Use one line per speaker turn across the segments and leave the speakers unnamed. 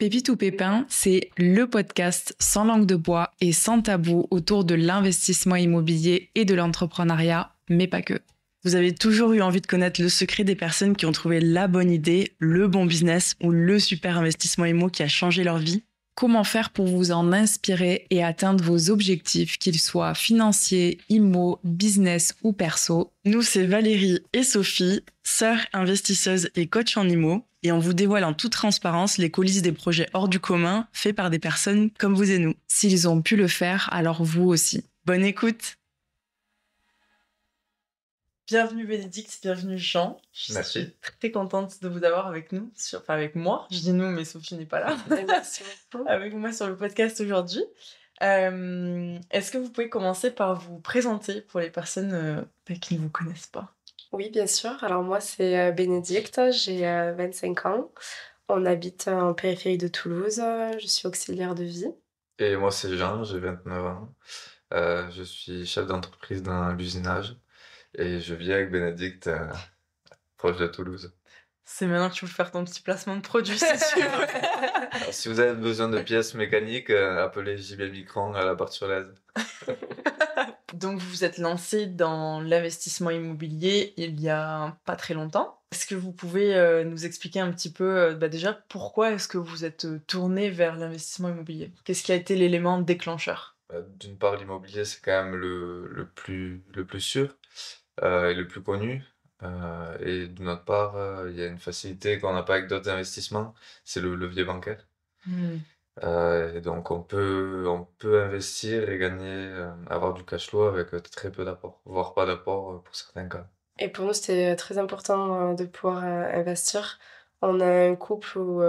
Pépite ou Pépin, c'est le podcast sans langue de bois et sans tabou autour de l'investissement immobilier et de l'entrepreneuriat, mais pas que. Vous avez toujours eu envie de connaître le secret des personnes qui ont trouvé la bonne idée, le bon business ou le super investissement immo qui a changé leur vie? Comment faire pour vous en inspirer et atteindre vos objectifs, qu'ils soient financiers, immo, business ou perso? Nous, c'est Valérie et Sophie, sœurs investisseuses et coach en immo, et on vous dévoile en toute transparence les coulisses des projets hors du commun faits par des personnes comme vous et nous. S'ils ont pu le faire, alors vous aussi. Bonne écoute! Bienvenue Bénédicte, bienvenue Jean.
Merci.
Je suis très contente de vous avoir avec nous, enfin avec moi, je dis nous mais Sophie n'est pas là.
Merci beaucoup.
Avec moi sur le podcast aujourd'hui. Est-ce que vous pouvez commencer par vous présenter pour les personnes qui ne vous connaissent pas?
Oui, bien sûr. Alors moi, c'est Bénédicte, j'ai 25 ans. On habite en périphérie de Toulouse. Je suis auxiliaire de vie.
Et moi, c'est Jean, j'ai 29 ans. Je suis chef d'entreprise dans l'usinage et je vis avec Bénédicte, proche de Toulouse.
C'est maintenant que tu veux faire ton petit placement de produit, c'est sûr.
Alors, si vous avez besoin de pièces mécaniques, appelez JB Micron à la Bartholèse.
Donc vous vous êtes lancé dans l'investissement immobilier il y a pas très longtemps. Est-ce que vous pouvez nous expliquer un petit peu déjà pourquoi est-ce que vous êtes tourné vers l'investissement immobilier? Qu'est-ce qui a été l'élément déclencheur?
D'une part, l'immobilier, c'est quand même le plus sûr et le plus connu. Et d'une autre part, il y a une facilité qu'on n'a pas avec d'autres investissements, c'est le levier bancaire. Et donc on peut investir et gagner, avoir du cash flow avec très peu d'apport, voire pas d'apport pour certains cas.
Et pour nous, c'était très important de pouvoir investir. On a un couple où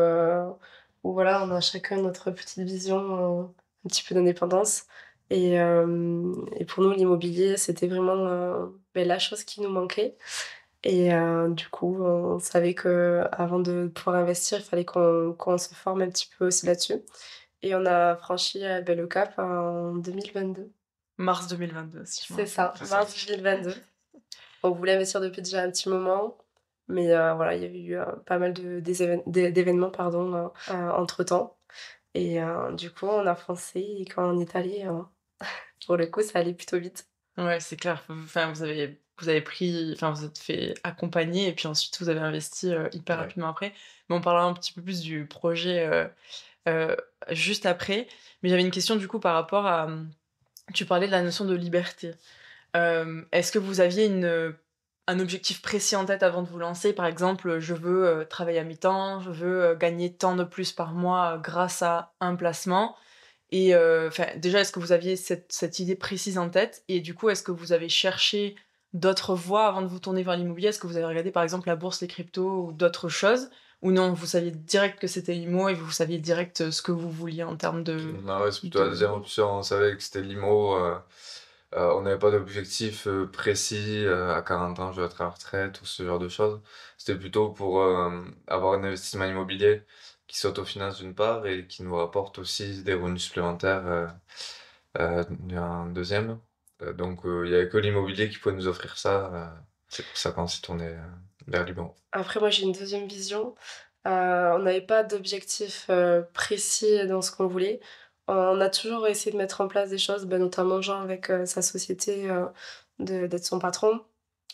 voilà, on a chacun notre petite vision, un petit peu d'indépendance. Et pour nous, l'immobilier, c'était vraiment la chose qui nous manquait. Et du coup, on savait qu'avant de pouvoir investir, il fallait qu'on se forme un petit peu aussi là-dessus. Et on a franchi le cap en 2022.
Mars 2022, si je me
C'est ça,
rappelle.
mars 2022. On voulait investir depuis déjà un petit moment, mais voilà, il y avait eu pas mal d'événements entre-temps. Et du coup, on a foncé et quand on est allé, pour le coup, ça allait plutôt vite.
Ouais, c'est clair. Enfin, vous avez pris, enfin, vous êtes fait accompagner et puis ensuite vous avez investi hyper
Ouais.
rapidement après. Mais on parlera un petit peu plus du projet juste après. Mais j'avais une question du coup par rapport à, tu parlais de la notion de liberté. Est-ce que vous aviez un objectif précis en tête avant de vous lancer? Par exemple, je veux travailler à mi-temps, je veux gagner tant de plus par mois grâce à un placement. Et déjà, est-ce que vous aviez cette idée précise en tête? Et du coup, est-ce que vous avez cherché d'autres voies avant de vous tourner vers l'immobilier? Est-ce que vous avez regardé par exemple la bourse, les cryptos ou d'autres choses? Ou non, vous saviez direct que c'était l'IMO et vous saviez direct ce que vous vouliez en termes de...
Non, ouais, c'est plutôt la deuxième option. On savait que c'était l'IMO. On n'avait pas d'objectif précis. À 40 ans, je vais être à la retraite ou ce genre de choses. C'était plutôt pour avoir un investissement immobilier qui s'autofinance d'une part et qui nous rapporte aussi des revenus supplémentaires en deuxième. Donc, il n'y avait que l'immobilier qui pouvait nous offrir ça. C'est pour ça qu'on s'est tourné vers l'IMO.
Après, moi, j'ai une deuxième vision. On n'avait pas d'objectif précis dans ce qu'on voulait. On a toujours essayé de mettre en place des choses, notamment Jean avec sa société, d'être son patron.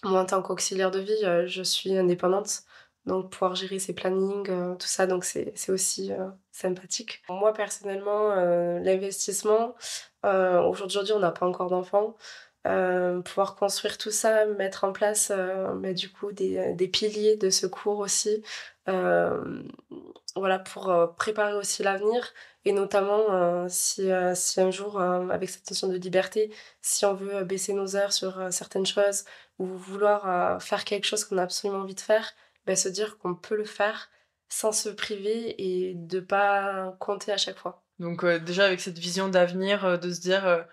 Moi, en tant qu'auxiliaire de vie, je suis indépendante. Donc, pouvoir gérer ses plannings, tout ça, donc c'est aussi sympathique. Moi, personnellement, l'investissement, aujourd'hui, on n'a pas encore d'enfants. Pouvoir construire tout ça, mettre en place du coup des piliers de secours aussi, voilà, pour préparer aussi l'avenir et notamment si un jour, avec cette notion de liberté, si on veut baisser nos heures sur certaines choses ou vouloir faire quelque chose qu'on a absolument envie de faire, se dire qu'on peut le faire sans se priver et de pas compter à chaque fois.
Donc déjà avec cette vision d'avenir, de se dire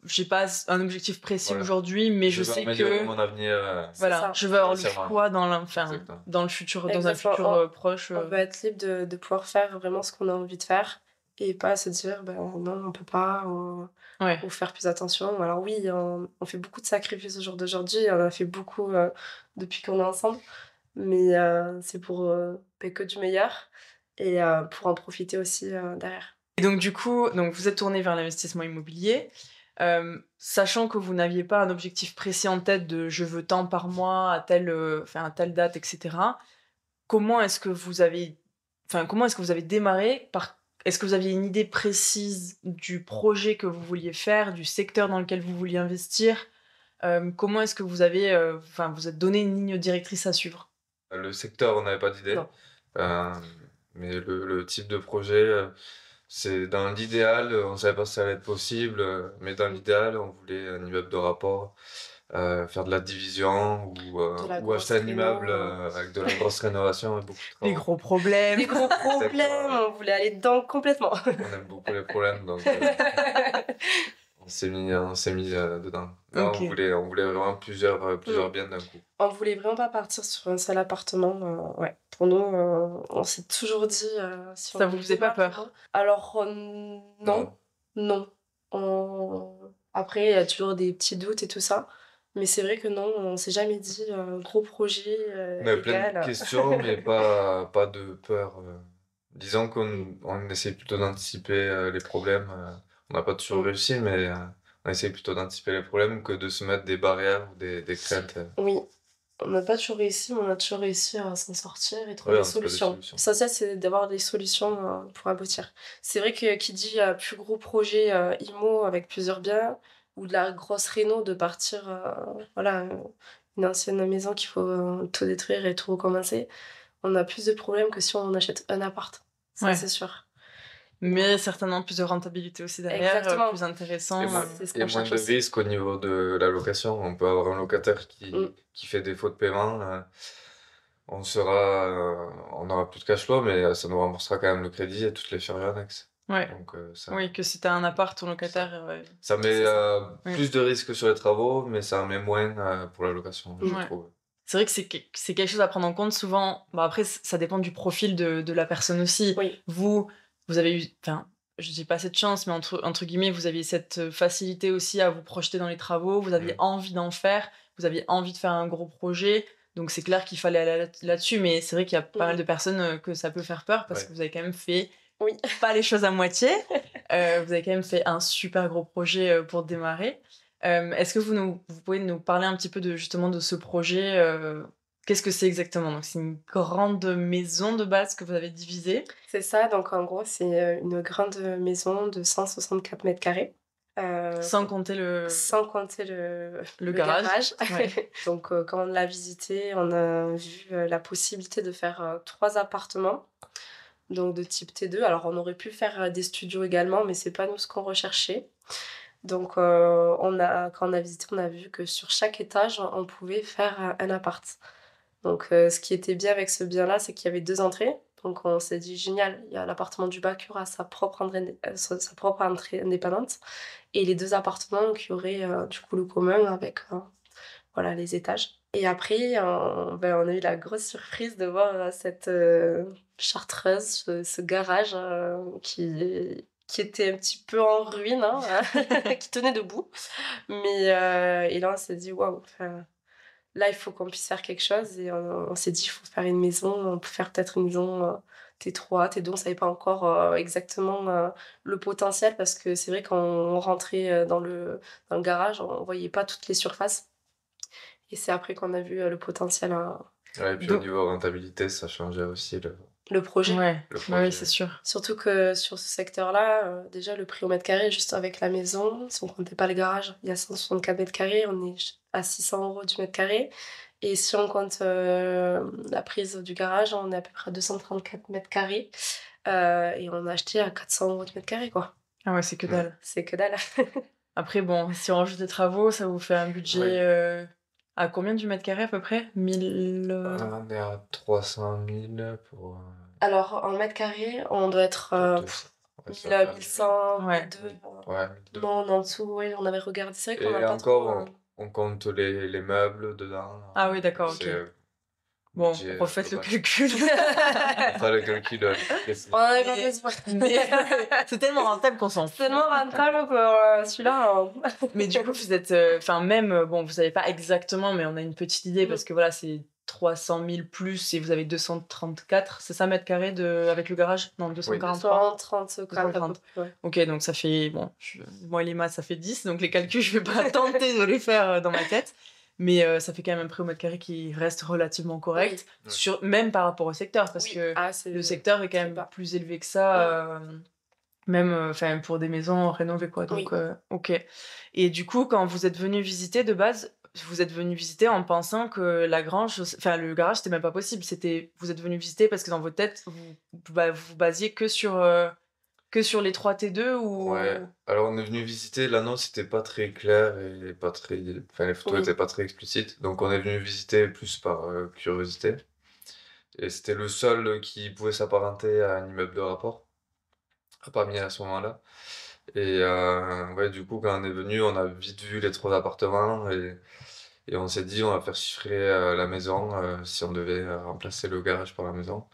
j'ai pas un objectif précis
Voilà.
aujourd'hui, mais je
veux
sais
améliorer
que
mon avenir.
voilà,
ça.
je veux avoir le
Sincèrement.
choix dans
Exactement.
dans le futur, dans un
Exactement.
futur proche.
On veut être libre de pouvoir faire vraiment ce qu'on a envie de faire et pas se dire non, on peut pas
Ouais.
ou faire plus attention. Alors oui, on fait beaucoup de sacrifices au jour d'aujourd'hui, on en a fait beaucoup depuis qu'on est ensemble, mais c'est pour que du meilleur. et pour en profiter aussi derrière.
Et donc, du coup, vous êtes tourné vers l'investissement immobilier, sachant que vous n'aviez pas un objectif précis en tête de je veux tant par mois à telle date, etc. Comment est-ce que vous avez démarré Est-ce que vous aviez une idée précise du projet que vous vouliez faire, du secteur dans lequel vous vouliez investir? Comment est-ce que vous êtes donné une ligne directrice à suivre?
Le secteur, on n'avait pas d'idée.
Non.
Mais le type de projet, c'est dans l'idéal, on ne savait pas si ça allait être possible, mais dans l'idéal, on voulait un immeuble de rapport, faire de la division ou acheter un immeuble avec de la grosse rénovation et beaucoup de travaux.
Les gros problèmes.
Les gros problèmes, on voulait aller dedans complètement.
On aime beaucoup les problèmes, donc on s'est mis dedans. Là,
Ok.
on voulait vraiment plusieurs biens d'un coup.
On voulait vraiment pas partir sur un seul appartement. Ouais. Pour nous, on s'est toujours dit... si
Ça
on
vous faisait pas peur?
Alors, non. Après, il y a toujours des petits doutes et tout ça. Mais c'est vrai que non, on s'est jamais dit gros projet
On avait plein
égal.
de questions, mais pas de peur. Disons qu'on essaie plutôt d'anticiper les problèmes. On n'a pas toujours réussi, mais on essaie plutôt d'anticiper les problèmes que de se mettre des barrières ou des craintes.
Oui, on n'a pas toujours réussi, mais on a toujours réussi à s'en sortir et trouver des solutions. Ça, c'est d'avoir des solutions pour aboutir. C'est vrai que qui dit plus gros projet IMO avec plusieurs biens, ou de la grosse réno, de partir, une ancienne maison qu'il faut tout détruire et tout recommencer, on a plus de problèmes que si on achète un appart. Ça,
Ouais.
c'est sûr.
Mais certainement plus de rentabilité aussi derrière,
Exactement.
plus intéressant.
C'est ce
Il y a
qu'on
moins
cherche
de
aussi.
risques au niveau de la location. On peut avoir un locataire qui fait défaut de paiement. On aura plus de cash flow, mais ça nous remboursera quand même le crédit et toutes les charges annexes.
Ouais.
Donc,
Oui, que si t'as un appart, ton locataire...
ça met
C'est ça.
plus de risques sur les travaux, mais ça en met moins pour la location, je trouve.
C'est vrai que c'est quelque chose à prendre en compte souvent. Après, ça dépend du profil de la personne aussi.
Oui.
Vous avez eu... Enfin, je dis pas cette chance, mais entre guillemets, vous aviez cette facilité aussi à vous projeter dans les travaux. Vous aviez envie d'en faire. Vous aviez envie de faire un gros projet. Donc, c'est clair qu'il fallait aller là-dessus. Mais c'est vrai qu'il y a pas mal de personnes que ça peut faire peur parce que vous avez quand même fait...
Oui.
Pas les choses à moitié. Vous avez quand même fait un super gros projet pour démarrer. Est-ce que vous pouvez nous parler un petit peu de ce projet Qu'est-ce que c'est exactement? Donc, c'est une grande maison de base que vous avez divisée.
C'est ça, donc en gros, c'est une grande maison de 164 mètres carrés.
Sans compter le
garage.
Ouais.
Donc, quand on l'a visité, on a vu la possibilité de faire 3 appartements. Donc de type T2. Alors on aurait pu faire des studios également, mais c'est pas nous ce qu'on recherchait. Donc quand on a visité, on a vu que sur chaque étage, on pouvait faire un appart. Donc ce qui était bien avec ce bien-là, c'est qu'il y avait 2 entrées. Donc on s'est dit génial, il y a l'appartement du bas qui aura sa propre entrée indépendante, et les 2 appartements qui auraient du coup le commun avec les étages. Et après, on a eu la grosse surprise de voir cette chartreuse, ce garage qui était un petit peu en ruine, qui tenait debout. Mais et là, on s'est dit, waouh, là, il faut qu'on puisse faire quelque chose. Et on s'est dit, il faut faire une maison. On peut faire peut-être une maison T3, T2. On ne savait pas encore exactement le potentiel, parce que c'est vrai, quand on rentrait dans le garage, on ne voyait pas toutes les surfaces. Et c'est après qu'on a vu le potentiel.
Et puis au niveau rentabilité, ça changeait aussi
le projet.
Oui, c'est sûr.
Surtout que sur ce secteur-là, déjà le prix au mètre carré, juste avec la maison, si on ne comptait pas le garage, il y a 164 mètres carrés, on est à 600 € du mètre carré. Et si on compte la prise du garage, on est à peu près à 234 mètres carrés. Et on a acheté à 400 € du mètre carré, quoi.
Ah ouais, c'est que dalle.
C'est que dalle.
Après, bon, si on rajoute des travaux, ça vous fait un budget... À combien du mètre carré à peu près? 1000...
On est à 300 000 pour...
Alors, en mètre carré, on doit être 1100, 1200. Non, en dessous, oui, on avait regardé. C'est vrai qu'on
et
a pas
encore,
trop...
on compte les meubles dedans.
Ah oui, d'accord, ok. Bon, refaites le calcul.
On fera le calcul.
On en avait pas besoin.
C'est tellement rentable qu'on s'en fout.
C'est tellement rentable que celui-là...
Mais du coup, vous êtes... vous savez pas exactement, mais on a une petite idée, parce que voilà, c'est 300 000 plus et vous avez 234, c'est ça, mètres carrés avec le garage? Non, 243.
234 ouais.
Ok, donc ça fait, moi et les maths, ça fait 10, donc les calculs, je vais pas tenter de les faire dans ma tête. Mais ça fait quand même un prix au mètre carré qui reste relativement correct, même par rapport au secteur, parce que le secteur est quand même plus élevé que ça, même pour des maisons rénovées, quoi. Donc, ok. Et du coup, quand vous êtes venu visiter, de base, vous êtes venu visiter en pensant que la grange, le garage, c'était même pas possible. Vous êtes venu visiter parce que dans votre tête, vous basiez que sur les 3 T2 ou...
Ouais, alors on est venu visiter, l'annonce c'était pas très clair et pas très... Enfin, les photos étaient pas très explicites, donc on est venu visiter plus par curiosité. Et c'était le seul qui pouvait s'apparenter à un immeuble de rapport, parmi à ce moment-là. Et du coup, quand on est venu, on a vite vu les 3 appartements et on s'est dit on va faire chiffrer la maison si on devait remplacer le garage par la maison.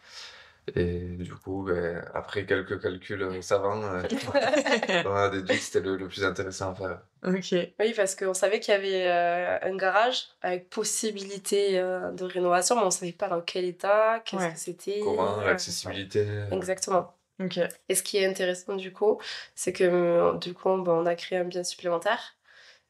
Et du coup, après quelques calculs savants, on a déduit que c'était le plus intéressant à faire.
Ok.
Oui, parce qu'on savait qu'il y avait un garage avec possibilité de rénovation, mais on ne savait pas dans quel état, qu'est-ce que c'était.
Comment, l'accessibilité.
Exactement.
Ok.
Et ce qui est intéressant du coup, c'est que du coup, on a créé un bien supplémentaire.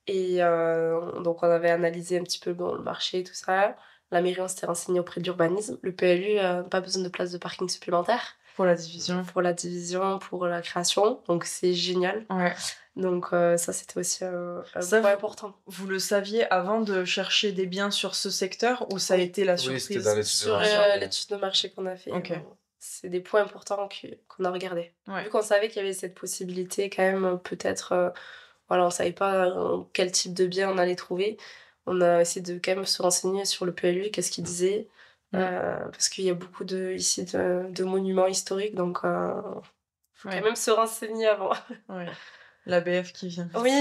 Et donc, on avait analysé un petit peu le marché et tout ça. La mairie, on s'était renseigné auprès de l'urbanisme. Le PLU n'a pas besoin de place de parking supplémentaire.
Pour la division.
Pour la division, pour la création. Donc, c'est génial.
Ouais.
Donc, ça, c'était aussi un point important.
Vous le saviez avant de chercher des biens sur ce secteur ou ça a été la surprise?
Oui, c'était dans l'étude de marché.
Sur l'étude de marché qu'on a fait.
Okay.
C'est des points importants qu'on a regardés.
Ouais.
Vu qu'on savait qu'il y avait cette possibilité, quand même, peut-être... on ne savait pas quel type de bien on allait trouver. On a essayé de quand même se renseigner sur le PLU, qu'est-ce qu'il disait. Parce qu'il y a beaucoup de monuments historiques, donc il faut quand même se renseigner avant.
Ouais. L'ABF qui vient.
Oui.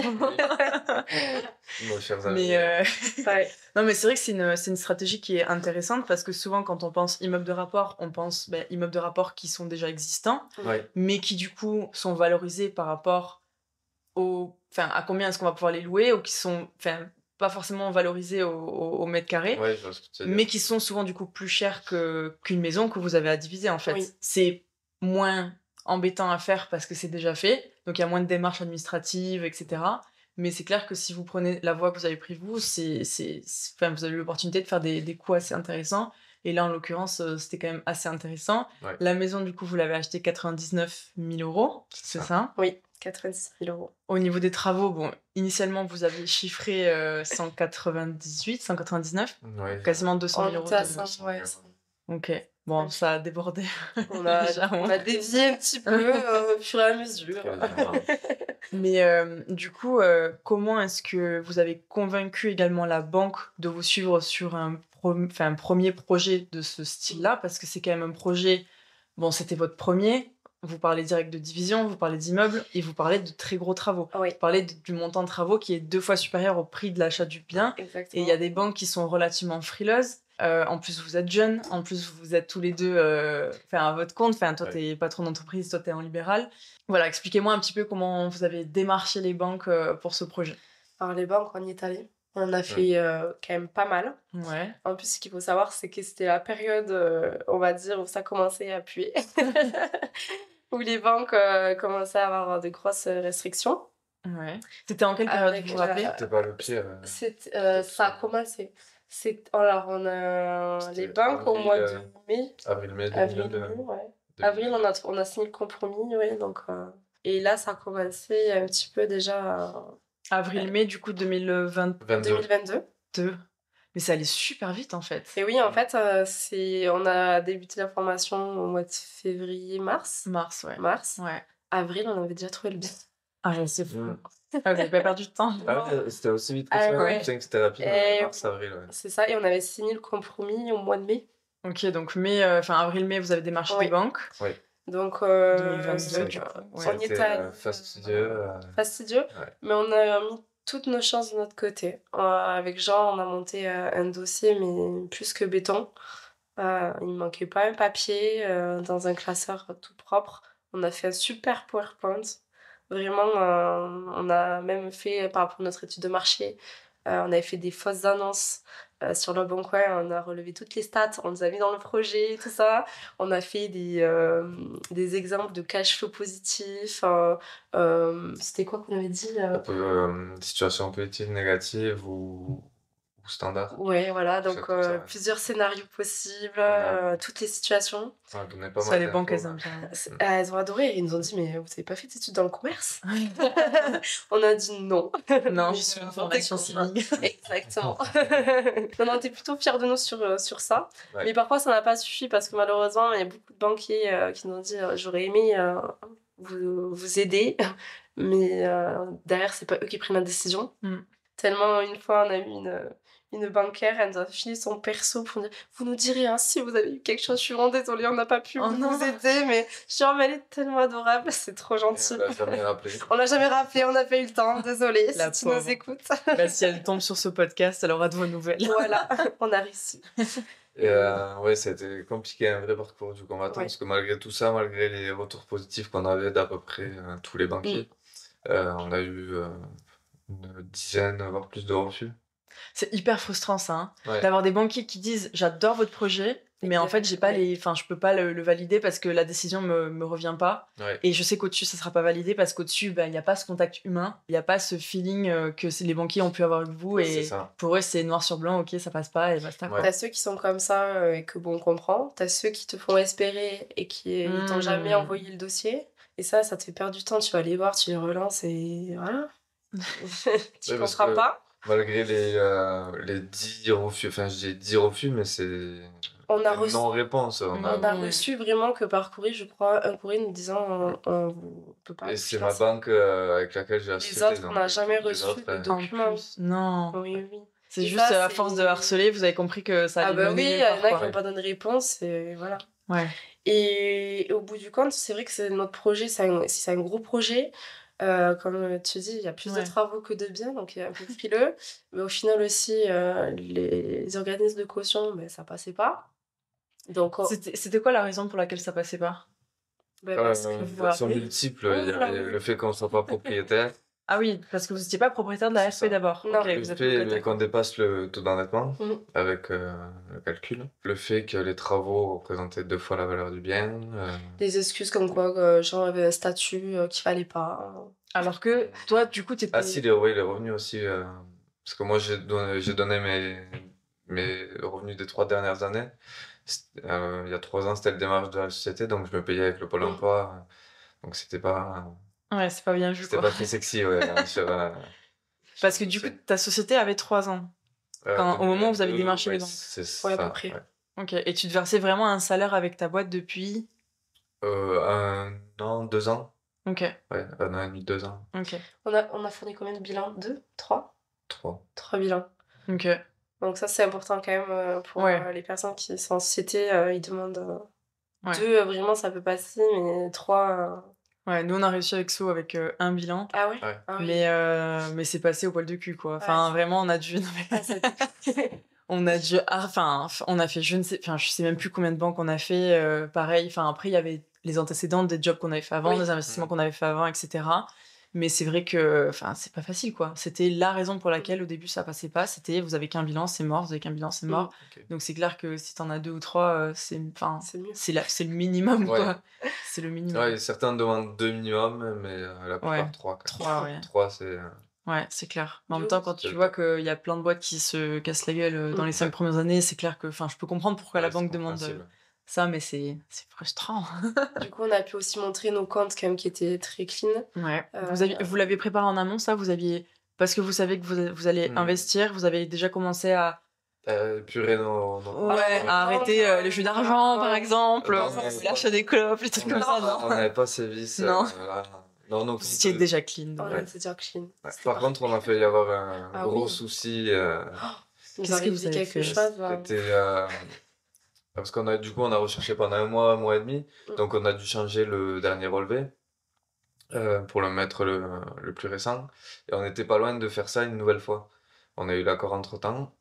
Nos chers amis.
Mais non, mais c'est vrai que c'est une stratégie qui est intéressante parce que souvent quand on pense immeubles de rapport, on pense immeubles de rapport qui sont déjà existants, mais qui du coup sont valorisés par rapport à combien est-ce qu'on va pouvoir les louer, ou qui sont pas forcément valorisés au mètre carré, mais qui sont souvent du coup plus chers qu'une maison que vous avez à diviser en fait. Oui. C'est moins embêtant à faire parce que c'est déjà fait, donc il y a moins de démarches administratives, etc. Mais c'est clair que si vous prenez la voie que vous avez pris vous, vous avez l'opportunité de faire des coûts assez intéressants. Et là, en l'occurrence, c'était quand même assez intéressant. Ouais. La maison, du coup, vous l'avez achetée 99 000 €, c'est ça?
Oui, 96 000 €.
Au niveau des travaux, initialement, vous avez chiffré 199, quasiment 200 000 €.
Ouais.
Ok, bon, ça a débordé.
On a dévié un petit peu au fur et à mesure.
Mais du coup, comment est-ce que vous avez convaincu également la banque de vous suivre sur un premier projet de ce style-là? Parce que c'est quand même un projet, c'était votre premier, vous parlez direct de division, vous parlez d'immeuble et vous parlez de très gros travaux.
Oui.
Vous parlez du montant de travaux qui est 2 fois supérieur au prix de l'achat du bien.
Exactement.
Et il y a des banques qui sont relativement frileuses. En plus, vous êtes jeunes, en plus, vous êtes tous les deux à votre compte. Toi, t'es patron d'entreprise, toi, t'es en libéral. Voilà, expliquez-moi un petit peu comment vous avez démarché les banques pour ce projet.
Alors, les banques, on y est allé. On en a fait quand même pas mal.
Ouais.
En plus, ce qu'il faut savoir, c'est que c'était la période, on va dire, où ça commençait à puer. Où les banques commençaient à avoir de grosses restrictions.
Ouais. C'était en quelle période, vous vous rappelez?
C'était pas le pire.
Ça a commencé. Alors, on a les banques au mois de mai.
Avril-mai
2022. Avril, on a signé le compromis, donc... Et là, ça a commencé un petit peu déjà...
Avril-mai, du coup, 2022. Mais ça allait super vite, en fait.
Et oui, en fait, on a débuté la formation au mois de février-mars.
Mars, ouais.
Avril, on avait déjà trouvé le bien.
Ah, c'est fou. Vous n'avez pas perdu de temps.
C'était aussi vite que ça. C'était rapide, mars-avril. Ouais.
C'est ça, et on avait signé le compromis au mois de mai.
Ok, donc avril-mai, vous avez démarché des banques.
Oui.
Donc,
2022, du coup.
On y était
fastidieux.
Mais on a mis toutes nos chances de notre côté. Avec Jean, on a monté un dossier, mais plus que béton. Il ne manquait pas un papier dans un classeur tout propre. On a fait un super PowerPoint. Vraiment, on a même fait, par rapport à notre étude de marché, On avait fait des fausses annonces sur le Bon Coin. On a relevé toutes les stats, on les a mis dans le projet, tout ça. On a fait des exemples de cash flow positif. C'était quoi qu'on avait dit
Situation positive, négative ou standard.
Ouais, voilà,
Tout
donc
ça comme ça, ouais.
plusieurs scénarios possibles,
a-
toutes les situations.
Ça donnait pas
Ça
mal
dépend
d'infos,
qu'elles
ouais.
aiment bien.
Elles ont adoré, ils nous ont dit, mais vous avez pas fait d'études dans le commerce? On a dit non.
Non,
Mais
je suis en
on
formation
était contents.
civique.
Exactement. Non, on était plutôt fiers de nous sur ça.
Ouais.
Mais parfois, ça n'a pas suffi parce que malheureusement, il y a beaucoup de banquiers qui nous ont dit j'aurais aimé vous aider, mais derrière, c'est pas eux qui prennent la décision. Tellement, une fois, on a eu une bancaire, elle nous a filé son perso pour nous dire vous nous direz hein, si vous avez eu quelque chose, je suis vraiment désolée, on n'a pas pu vous aider, mais genre, mais elle est tellement adorable, c'est trop gentil.
On l'a jamais rappelé.
On l'a jamais rappelé, on n'a pas eu le temps, désolée
La
si tu
pauvre.
nous écoutes.
Bah, si elle tombe sur ce podcast, elle aura de vos nouvelles.
Voilà, on a réussi.
Et ouais, c'était compliqué, un vrai parcours du combattant,
Ouais.
parce que malgré tout ça, malgré les retours positifs qu'on avait d'à peu près tous les banquiers, on a eu une dizaine, voire plus de refus.
C'est hyper frustrant ça, hein,
Ouais.
d'avoir des banquiers qui disent j'adore votre projet, mais en fait j'ai pas je peux pas le valider parce que la décision me revient pas.
Ouais.
Et je sais qu'au-dessus ça sera pas validé parce qu'au-dessus il y a pas ce contact humain, il y a pas ce feeling que les banquiers ont pu avoir avec vous,
C'est
et
ça.
pour eux c'est noir sur blanc, ok ça passe pas et basta quoi.
T'as ceux qui sont comme ça et que bon, on comprend. T'as ceux qui te font espérer et qui t'ont jamais envoyé le dossier. Et ça te fait perdre du temps. Tu vas les voir, tu les relances et voilà. Tu
Ouais, parce
comprends
que
pas.
Malgré les 10 refus, enfin j'ai 10 refus, mais c'est
On a
une
reçu,
non-réponse.
on a reçu vraiment que par courrier, je crois, un courrier nous disant on peut pas.
Et
vous
c'est ma
financer.
banque avec laquelle j'ai acheté.
Les autres, on
donc,
n'a jamais
les
reçu
autres,
de
En
documents.
plus, non.
Oui.
C'est
Et
juste
ça,
à force de harceler, vous avez compris que ça
Ah
allait
bah oui,
mener
il y
nulle
en
part,
a qui
quoi.
n'ont pas donné réponse et voilà.
Ouais.
Et au bout du compte, c'est vrai que c'est notre projet, si c'est un gros projet, comme tu dis, il y a plus de travaux que de biens, donc il y a un peu frileux. Mais au final aussi, les organismes de caution, ça passait pas. Donc,
C'était quoi la raison pour laquelle ça passait pas?
parce que
Elles sont multiples. Il y a le fait qu'on ne soit pas propriétaire.
Ah oui, parce que vous n'étiez pas propriétaire de la
C'est
RP d'abord.
Non.
Ok,
Le
vous êtes
fait
propriétaire.
qu'on dépasse le taux d'endettement
Mhm.
avec le calcul. Le fait que les travaux représentaient 2 fois la valeur du bien.
des excuses comme quoi, genre, avait un statut qu'il fallait pas.
Alors que toi, du coup, t'étais...
Ah si, les revenus aussi. Parce que moi, j'ai donné mes revenus des 3 dernières années. Il y a 3 ans, c'était le démarrage de la société, donc je me payais avec le Pôle emploi. Donc c'était pas
Ouais, c'est pas bien vu,
c'était
quoi.
pas très sexy, ouais.
Parce que du coup, ta société avait 3 ans. Au moment où vous avez démarché les banques.
C'est
Ouais, à
ça,
peu près.
ouais.
Ok, et tu te versais vraiment un salaire avec ta boîte depuis...
1 an, 2 ans.
Ok,
Ouais, 1 an et demi, 2 ans.
ok,
On a fourni combien de bilans? 2? 3?
3.
3 bilans.
ok.
Donc ça, c'est important quand même pour
Ouais.
les personnes qui sont en société. Ils demandent
Ouais.
2, vraiment, ça peut passer, mais 3...
Ouais, nous on a réussi avec So avec un bilan,
Ah ouais,
Ouais.
Ah oui.
mais c'est passé au poil de cul, quoi. Enfin,
Ouais.
vraiment, on a dû...
Ah, ça-
On a dû... Enfin, on a fait je sais même plus combien de banques on a fait. Pareil, enfin, après, il y avait les antécédents des jobs qu'on avait fait avant,
Oui.
des investissements qu'on avait fait avant, etc. Mais c'est vrai que, enfin, c'est pas facile, quoi. C'était la raison pour laquelle, au début, ça passait pas. C'était, vous avez qu'un bilan, c'est mort. Vous avez qu'un bilan, c'est mort.
Ok.
Donc, c'est clair que si t'en as 2 ou 3, c'est... Enfin,
c'est mieux.
c'est le minimum,
Ouais.
quoi. C'est le minimum.
Ouais, certains demandent 2 minimum, mais la plupart
Ouais.
3.
3, ouais.
3, c'est...
Ouais, c'est clair. Mais en
Du
même
coup,
temps, quand
c'est
tu
le
vois
top.
qu'il y a plein de boîtes qui se cassent la gueule dans les 5
Ouais.
premières années, c'est clair que... Enfin, je peux comprendre pourquoi la
Ouais, c'est
banque demande
compréhensible.
ça, mais c'est frustrant.
Du coup, on a pu aussi montrer nos comptes quand même qui étaient très clean.
Ouais.
Euh,
Vous l'avez préparé en amont, ça? Vous aviez... Parce que vous savez que vous allez investir, vous avez déjà commencé à...
Épurer nos...
Ouais, à arrêter les jeux d'argent, par exemple,
Non,
l'achat des clopes, les trucs comme ça, non?
On n'avait pas ces vices.
Non.
Là. Non, non.
Vous étiez déjà clean.
On
Ouais.
était déjà clean.
Ouais.
C'était
Par contre, on a fait y avoir un
Ah
gros
oui.
souci.
Il nous
Qu'est-ce que
arrive
vous avez
quelque
fait?
chose. bah,
C'était parce qu'on a on a recherché pendant un mois et demi, donc on a dû changer le dernier relevé pour le mettre le plus récent, et on n'était pas loin de faire ça une nouvelle fois. On a eu l'accord entre-temps,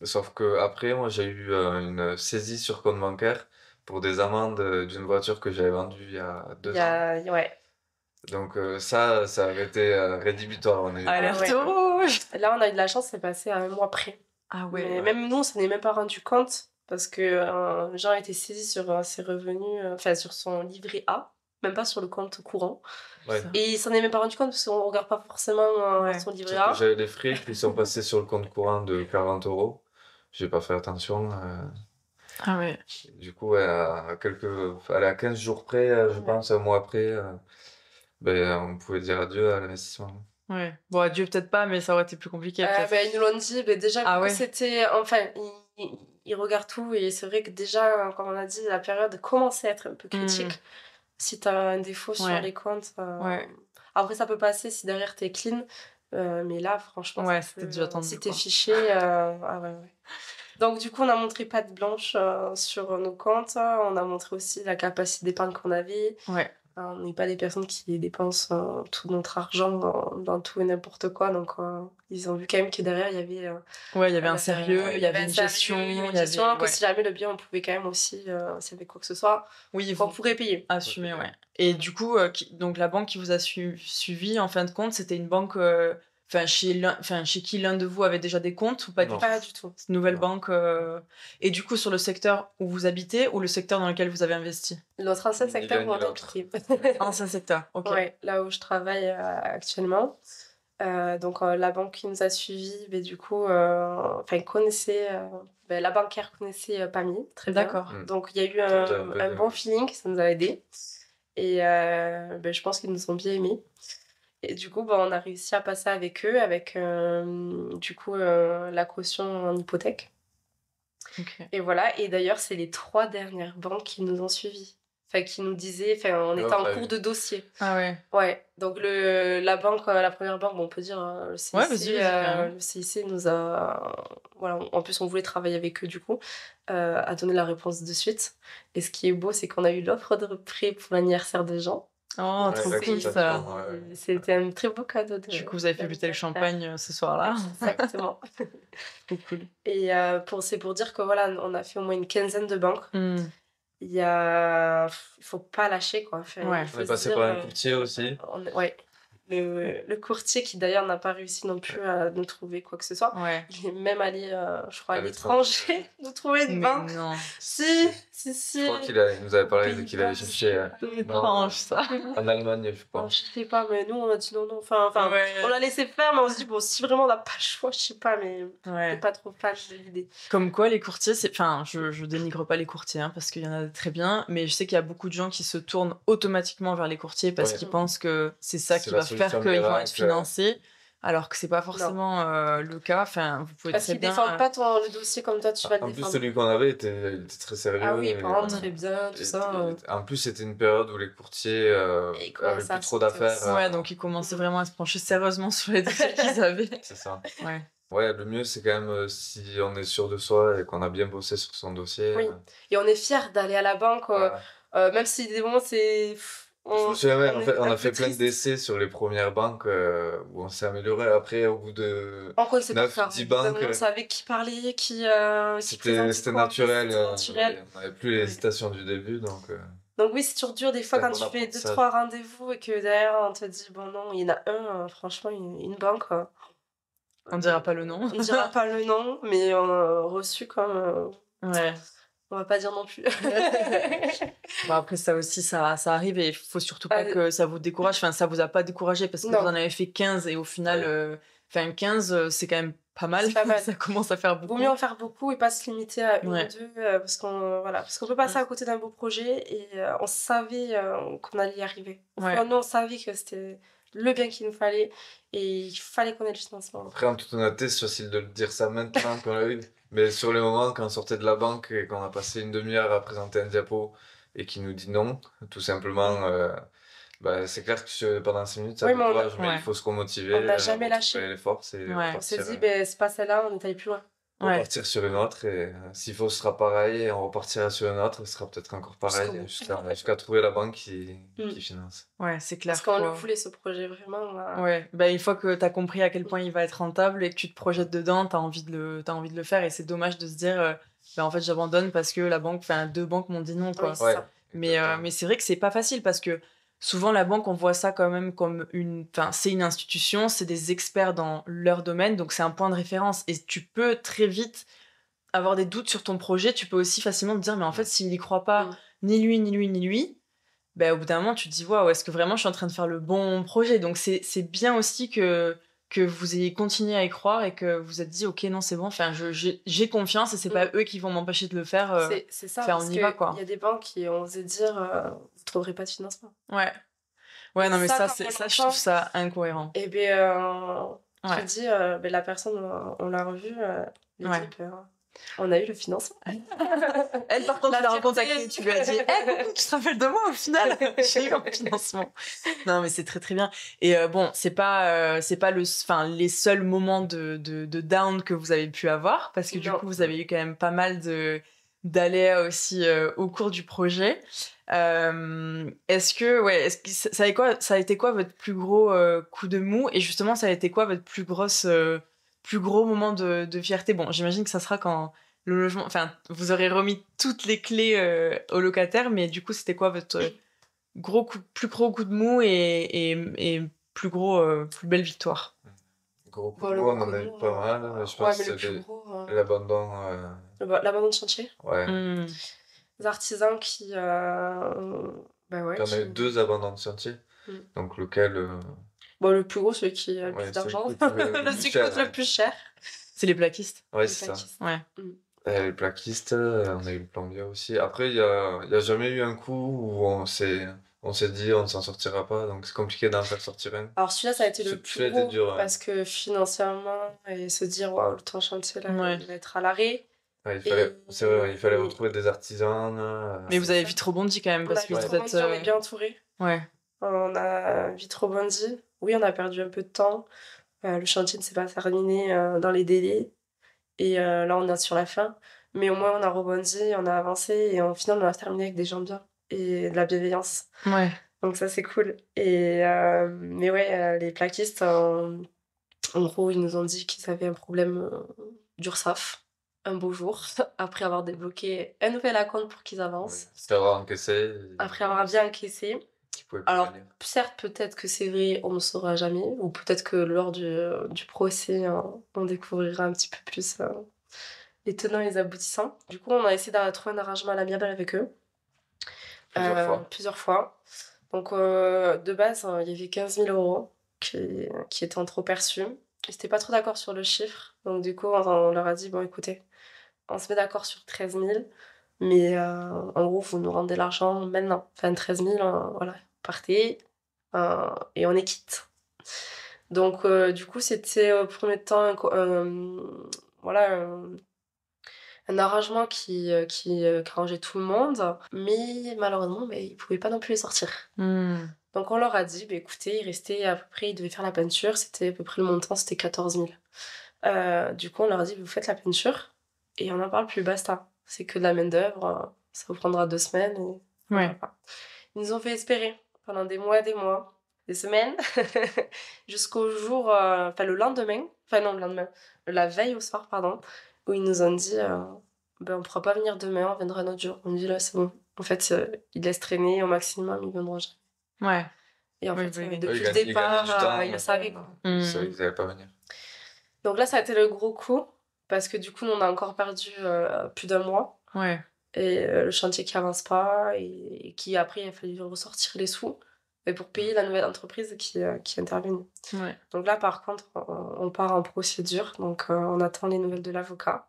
sauf que après, moi j'ai eu une saisie sur compte bancaire pour des amendes d'une voiture que j'avais vendue il y a 2 ans.
Ouais.
Donc ça avait été rédhibitoire. On a eu
Alerte
Ouais.
rouge! ouais.
Là, on a eu de la chance, c'est passé à 1 mois près.
Ah
Mais
ouais.
même nous, on s'en est même pas rendu compte parce que Jean a été saisi sur ses revenus, enfin sur son livret A, même pas sur le compte courant.
Ouais.
Et il s'en est même pas rendu compte parce qu'on regarde pas forcément son livret
Parce que
A.
j'avais des frais qui sont passés sur le compte courant de 40 €. J'ai pas fait attention.
Ah ouais.
Du coup, ouais, à 15 jours près, je pense, 1 mois après, on pouvait dire adieu à l'investissement.
Ouais. Bon, adieu peut-être pas, mais ça aurait été plus compliqué peut-être.
Ils nous l'ont dit, déjà
Ah
vu
ouais.
que c'était... Enfin, ils regardent tout et c'est vrai que déjà, comme on a dit, la période commençait à être un peu critique. Si t'as un défaut sur
Ouais.
les comptes...
Ouais.
Après, ça peut passer si derrière t'es clean. Mais là, franchement,
Ouais,
ça
c'était
peut-
déjà tendu,
si t'es
quoi.
fiché... ah ouais. Donc, du coup, on a montré patte blanche sur nos comptes. On a montré aussi la capacité d'épargne qu'on avait.
Ouais.
On n'est pas des personnes qui dépensent tout notre argent dans tout et n'importe quoi. Donc, ils ont vu quand même que derrière, il y avait...
Ouais, il y avait un sérieux, il y avait une
un sérieux,
gestion,
il y avait
il
une
y
gestion,
avait...
que si jamais le bien, on pouvait quand même aussi, s'il y avait quoi que ce soit,
Oui,
on
vous
pourrait payer.
assumer, ouais. Et du coup, donc la banque qui vous a suivi, en fin de compte, c'était une banque... chez qui l'un de vous avait déjà des comptes ou pas du
Non.
tout?
Pas du tout.
Cette nouvelle
Non.
banque... Et du coup, sur le secteur où vous habitez ou le secteur dans lequel vous avez investi?
Notre ancien
Ni
secteur,
l'un
on
ni
a
l'autre.
quitté.
Ancien secteur, ok.
Ouais, là où je travaille actuellement. Donc la banque qui nous a suivis, du coup, connaissait, la banquière connaissait Pamy, très bien.
D'accord.
Donc il y a eu
avait
un
bien.
bon feeling, ça nous a aidé. Et je pense qu'ils nous ont bien aimés. Et du coup, on a réussi à passer avec eux, avec la caution en hypothèque.
Ok.
Et voilà, et d'ailleurs, c'est les 3 dernières banques qui nous ont suivis. Enfin, qui nous disaient, on était en cours de dossier.
Ah ouais.
Ouais, donc la première banque, on peut dire le CIC,
Ouais, vas-y, carrément.
le CIC nous a... Voilà, en plus, on voulait travailler avec eux, du coup, a donné la réponse de suite. Et ce qui est beau, c'est qu'on a eu l'offre de prêt pour l'anniversaire de Jean.
Oh, trop cool ça.
C'était un très beau cadeau.
Du coup, vous avez fait buter le champagne ce soir-là.
Exactement.
Trop cool.
Et c'est pour dire que voilà, on a fait au moins une quinzaine de banques. Il faut pas lâcher, quoi.
Ouais.
On est passé par un courtier aussi.
Ouais. Le courtier qui d'ailleurs n'a pas réussi non plus à nous trouver quoi que ce soit.
Ouais.
Il est même allé, je crois, à l'étranger nous trouver une banque.
Non.
Si.
Je crois qu'il nous avait parlé qu'il avait cherché
C'est étrange ça.
en Allemagne, je pense.
Je sais pas, mais nous on a dit non. On l'a laissé faire, mais on se dit, bon, si vraiment on n'a pas le choix, je sais pas, mais on n'est pas trop fan de l'idée.
Comme quoi, les courtiers, je dénigre pas les courtiers, parce qu'il y en a très bien, mais je sais qu'il y a beaucoup de gens qui se tournent automatiquement vers les courtiers parce qu'ils pensent que c'est ça qui va faire qu'ils vont être financés. Alors que c'est pas forcément le cas. Vous pouvez
parce qu'ils défendent pas le dossier comme toi tu vas le défendre.
En plus, celui qu'on avait était très sérieux.
Ah oui, par contre, très bien, tout ça.
En plus, c'était une période où les courtiers avaient plus trop d'affaires.
Ouais, donc ils commençaient vraiment à se pencher sérieusement sur les dossiers qu'ils avaient.
C'est ça.
Ouais.
Ouais, le mieux, c'est quand même si on est sûr de soi et qu'on a bien bossé sur son dossier.
Oui, et on est fiers d'aller à la banque, même si des moments c'est...
Je me souviens même, en fait, on a fait plein d'essais sur les premières banques où on s'est amélioré. Après, au bout de 9-10 banques,
on savait qui parlait, qui
c'était naturel. On n'avait plus l'hésitation du début.
Donc oui, c'est toujours dur des fois quand tu fais 2-3 rendez-vous et que derrière on te dit, bon non, il y en a un, franchement, une banque.
On dira pas le nom.
On dira pas le nom, mais on a reçu comme...
Ouais.
On va pas dire non plus.
Bon, après, ça aussi, ça arrive et il faut surtout pas que ça vous décourage. Ça vous a pas découragé parce que vous en avez fait 15 et au final, 15, c'est quand même pas mal. Ça commence à faire beaucoup.
Vaut mieux en faire beaucoup et pas se limiter à une ou deux parce qu'on peut passer à côté d'un beau projet et on savait qu'on allait y arriver. Enfin, nous, on savait que c'était le bien qu'il nous fallait et il fallait qu'on ait le financement.
Après, en toute honnêteté, c'est facile de le dire ça maintenant qu'on l'a eu. Mais sur les moments, quand on sortait de la banque et qu'on a passé une demi-heure à présenter un diapo et qu'il nous dit non, tout simplement, c'est clair que pendant 5 minutes, ça décourage, mais il faut se remotiver.
On n'a jamais lâché.
Les forces et
on s'est dit, c'est pas celle-là, on est allé plus loin.
Repartir sur une autre et s'il faut, ce sera pareil et on repartira sur une autre, ce sera peut-être encore pareil jusqu'à trouver la banque qui finance.
Ouais, c'est clair.
Parce qu'on le voulait ce projet vraiment.
Ouais, une fois que t'as compris à quel point il va être rentable et que tu te projettes dedans, t'as envie de le faire et c'est dommage de se dire en fait j'abandonne parce que la banque, 2 banques m'ont dit non quoi.
Oui,
mais c'est vrai que c'est pas facile parce que souvent la banque, on voit ça quand même comme c'est une institution, c'est des experts dans leur domaine, donc c'est un point de référence. Et tu peux très vite avoir des doutes sur ton projet. Tu peux aussi facilement te dire, mais en fait, s'il y croit pas, ni lui, ni lui, ni lui, au bout d'un moment, tu te dis, waouh, est-ce que vraiment je suis en train de faire le bon projet? Donc c'est bien aussi que vous ayez continué à y croire et que vous êtes dit, ok, non, c'est bon, enfin, j'ai confiance et c'est pas eux qui vont m'empêcher de le faire.
C'est ça,
enfin,
parce
on y va, quoi.
qu'il y a des banques qui ont osé dire, vous trouverez pas de financement.
Ouais, non, mais ça, je trouve ça incohérent.
Et bien, tu te dis, la personne, on l'a revue, l'équipe, on a eu le financement.
Elle, par contre, tu l'as recontactée, tu lui as dit, coucou, tu te rappelles de moi au final? J'ai eu un financement. Non, mais c'est très très bien. Et bon, c'est pas les seuls moments de down que vous avez pu avoir, parce que du coup, vous avez eu quand même pas mal d'aléas aussi au cours du projet. Est-ce que ça a été quoi votre plus gros coup de mou, et justement ça a été quoi votre plus gros moment de fierté? Bon, j'imagine que ça sera quand le logement, enfin vous aurez remis toutes les clés au locataire, mais du coup c'était quoi votre plus gros coup de mou et plus belle victoire?
Gros coup de mou, on en a eu pas mal. Je pense que c'est l'abandon.
L'abandon de chantier.
Ouais.
Les artisans qui...
Il y en a eu 2 abandons de chantier. Donc lequel...
le plus gros, celui qui a le plus d'argent. Celui qui coûte le plus cher.
C'est les plaquistes.
Ouais, c'est ça.
Ouais.
Les plaquistes, on a eu le plombier aussi. Après, il y a jamais eu un coup où on s'est dit on ne s'en sortira pas, donc c'est compliqué d'en faire sortir un.
Alors celui-là, ça a été le plus gros, dur, parce que financièrement, et se dire, waouh, le temps chantier, là, il va être à l'arrêt.
C'est vrai, il fallait retrouver des artisans.
Mais vous avez vite rebondi quand même, parce que
vous êtes... On est bien entourés.
Ouais.
On a vite rebondi. Oui, on a perdu un peu de temps. Le chantier ne s'est pas terminé dans les délais. Et là, on est sur la fin. Mais au moins, on a rebondi, on a avancé. Et au final, on a terminé avec des gens bien et de la bienveillance.
Ouais.
Donc ça, c'est cool. Et, mais ouais, les plaquistes, en gros, ils nous ont dit qu'ils avaient un problème d'URSSAF un beau jour, après avoir débloqué un nouvel acompte pour qu'ils avancent.
Après avoir encaissé.
Après avoir bien encaissé. Alors, certes, peut-être que c'est vrai, on ne saura jamais, ou peut-être que lors du procès, on découvrira un petit peu plus les tenants et les aboutissants. Du coup, on a essayé de trouver un arrangement à l'amiable avec eux. Plusieurs fois. Donc, de base, il y avait 15 000 euros qui étaient en trop perçus. Ils n'étaient pas trop d'accord sur le chiffre. Donc, du coup, on leur a dit, bon, écoutez, on se met d'accord sur 13 000, mais en gros, vous nous rendez l'argent maintenant. Enfin, 13 000, voilà, partez, et on est quitte. Donc, du coup, c'était au premier temps un arrangement qui arrangeait tout le monde, mais malheureusement, ils ne pouvaient pas non plus les sortir. Donc, on leur a dit, écoutez, il restait à peu près, ils devaient faire la peinture, c'était à peu près le montant, c'était 14 000. Du coup, on leur a dit, vous faites la peinture, et on n'en parle plus, basta. C'est que de la main-d'œuvre, ça vous prendra 2 semaines. Et
ouais.
Ils nous ont fait espérer pendant des mois, des semaines, jusqu'au jour, le lendemain, la veille au soir, pardon, où ils nous ont dit, on ne pourra pas venir demain, on viendra un autre jour. On dit là, c'est bon. En fait, ils laissent traîner au maximum, ils ne viendront jamais.
Ouais.
Et en fait, depuis le départ, ils le savaient, quoi.
Ils n'allaient pas venir.
Donc là, ça a été le gros coup, parce que du coup, on a encore perdu plus d'1 mois.
Ouais.
Et le chantier qui avance pas, et qui après, il a fallu ressortir les sous pour payer la nouvelle entreprise qui intervient.
Ouais.
Donc là, par contre, on part en procédure, donc on attend les nouvelles de l'avocat.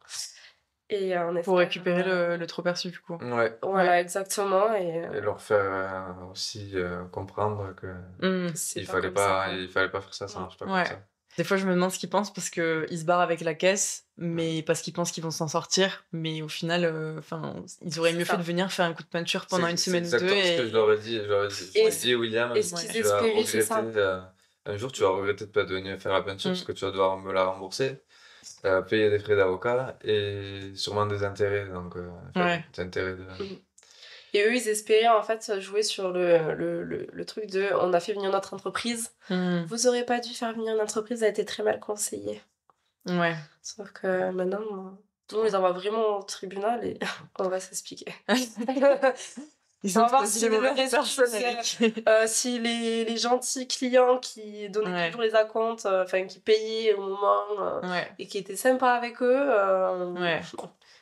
Et
pour récupérer le trop perçu, du coup.
Ouais.
Voilà, exactement. Et
leur faire aussi comprendre que il fallait pas faire ça, ça marche pas comme ça.
Des fois, je me demande ce qu'ils pensent, parce qu'ils se barrent avec la caisse, mais parce qu'ils pensent qu'ils vont s'en sortir. Mais au final, ils auraient mieux fait de venir faire un coup de peinture pendant une semaine ou deux.
C'est ce que je leur ai dit. Je ai dit, William,
et ce qu'ils espéraient, c'est ça.
Un jour, tu vas regretter de ne pas venir faire la peinture, parce que tu vas devoir me la rembourser, payer des frais d'avocat et sûrement des intérêts. Donc, des intérêts de...
Et eux, ils espéraient en fait jouer sur le truc de on a fait venir notre entreprise. Vous aurez pas dû faire venir une entreprise, ça a été très mal conseillé.
Ouais.
Sauf que maintenant, on les envoie vraiment au tribunal et on va s'expliquer.
Ils
On
ont
va voir
choisi
si
les
le
mauvaises
réseau,
personnes,
c'est,
Eric.
si les gentils clients qui donnaient
Ouais.
toujours les acomptes, enfin qui payaient au moment
Ouais.
et qui étaient sympas avec eux,
Ouais.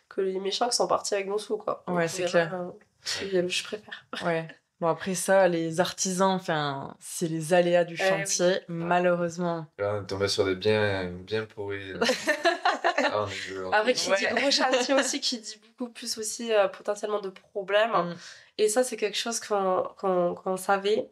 que les méchants qui sont partis avec nos sous, quoi.
Ouais,
On
c'est
verra,
clair.
qui je préfère.
Ouais. Bon, après ça, les artisans, enfin, c'est les aléas du chantier, malheureusement.
Là, on est tombé sur des bien pourris. Ah, on est dehors.
Après, qui dit
Ouais.
gros chantier aussi, qui dit beaucoup plus aussi potentiellement de problèmes.
Mm.
Et ça, c'est quelque chose qu'on savait,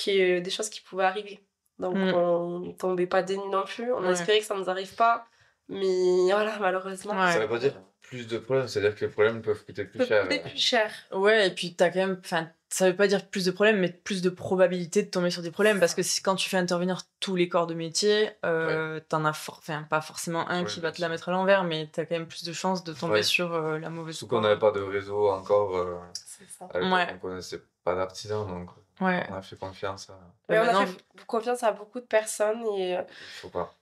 des choses qui pouvaient arriver. Donc, on tombait pas dénus non plus. On
Ouais.
espérait que ça nous arrive pas. Mais voilà, malheureusement.
Ouais.
Ça veut pas dire plus de problèmes, c'est-à-dire que les problèmes peuvent coûter plus cher.
Coûter plus cher.
Ouais, et puis t'as quand même, enfin, ça veut pas dire plus de problèmes, mais plus de probabilité de tomber sur des problèmes, parce que quand tu fais intervenir tous les corps de métier, t'en as, enfin, pas forcément un qui va te la mettre à l'envers, mais t'as quand même plus de chances de tomber sur la mauvaise.
Surtout qu'on n'avait pas de réseau encore.
C'est ça.
À l'époque,
Ouais.
on connaissait pas d'artisans, donc
Ouais.
on a fait confiance à.
Mais on
maintenant,
a fait confiance à beaucoup de personnes et
Il faut pas.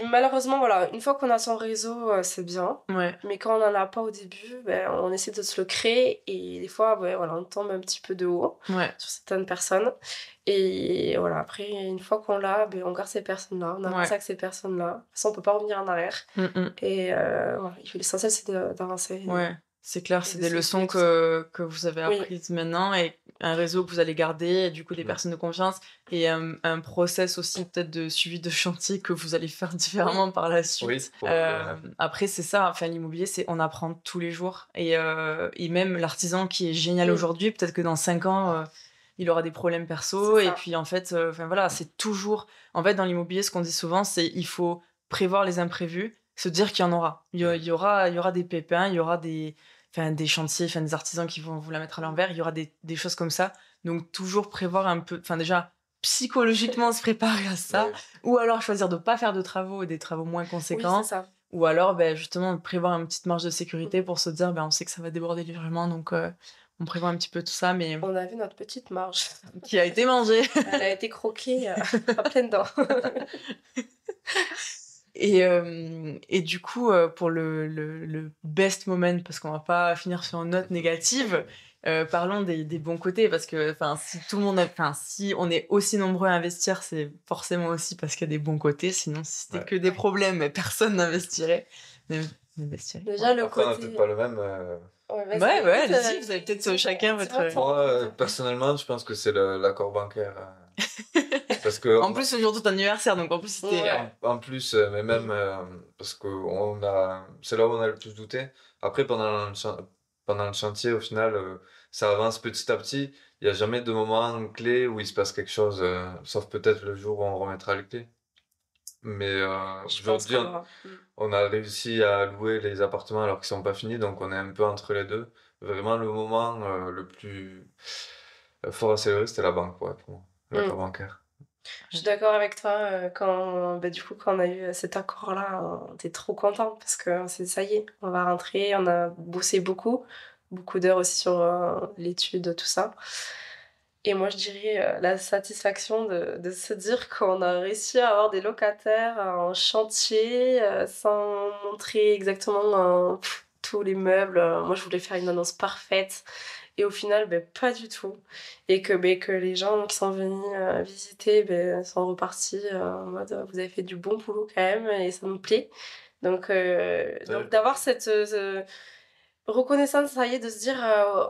malheureusement, voilà, une fois qu'on a son réseau, c'est bien.
Ouais.
Mais quand on n'en a pas au début, ben, on essaie de se le créer et des fois, ben, voilà, on tombe un petit peu de haut
Ouais.
sur certaines personnes. Et voilà, après, une fois qu'on l'a, ben, on garde ces personnes-là, on avance avec ces personnes-là. De toute façon, on peut pas revenir en arrière. Et voilà, l'essentiel, c'est d'avancer.
Ouais, c'est clair, c'est des leçons
tout
que vous avez apprises maintenant et un réseau que vous allez garder, et du coup des personnes de confiance et un process aussi peut-être de suivi de chantier que vous allez faire différemment par la suite.
Oui,
après, c'est ça, enfin, l'immobilier, c'est on apprend tous les jours. Et même l'artisan qui est génial aujourd'hui, peut-être que dans 5 ans, il aura des problèmes perso. Et puis en fait, voilà, c'est toujours... En fait, dans l'immobilier, ce qu'on dit souvent, c'est il faut prévoir les imprévus, se dire qu'il y en aura. Il y aura des pépins, il y aura des chantiers, des artisans qui vont vous la mettre à l'envers, il y aura des choses comme ça. Donc, toujours prévoir un peu, déjà, psychologiquement se préparer à ça, ou alors choisir de ne pas faire de travaux et des travaux moins conséquents.
Oui, c'est ça.
Ou alors, justement, prévoir une petite marge de sécurité pour se dire, on sait que ça va déborder légèrement, donc on prévoit un petit peu tout ça. Mais
on avait notre petite marge.
Qui a été mangée.
Elle a été croquée à pleines dents.
Et du coup, pour le best moment, parce qu'on va pas finir sur une note négative, parlons des bons côtés, parce que si tout le monde si on est aussi nombreux à investir, c'est forcément aussi parce qu'il y a des bons côtés, sinon si c'était que des problèmes, personne n'investirait.
Déjà, le
après,
côté...
on n'a peut-être pas le même.
Allez-y, vous avez peut-être chacun votre...
Moi, personnellement, je pense que c'est l'accord bancaire. Parce que
en plus, aujourd'hui, ton anniversaire, donc en plus, c'était...
En plus, mais même parce que c'est là où on a le plus douté. Après, pendant le chantier, au final, ça avance petit à petit. Il n'y a jamais de moment clé où il se passe quelque chose, sauf peut-être le jour où on remettra les clés. Mais aujourd'hui, on a réussi à louer les appartements alors qu'ils ne sont pas finis, donc on est un peu entre les deux. Vraiment, le moment le plus fort à célébrer, c'était la banque, pour moi, l'accord bancaire.
Je suis d'accord avec toi, quand on a eu cet accord-là, on était trop contents parce que ça y est, on va rentrer, on a bossé beaucoup d'heures aussi sur l'étude, tout ça. Et moi, je dirais la satisfaction de se dire qu'on a réussi à avoir des locataires en chantier sans montrer exactement tous les meubles. Moi, je voulais faire une annonce parfaite. Et au final, pas du tout. Et que les gens qui sont venus visiter sont repartis en mode vous avez fait du bon boulot quand même et ça nous plaît. Donc d'avoir cette reconnaissance, ça y est, de se dire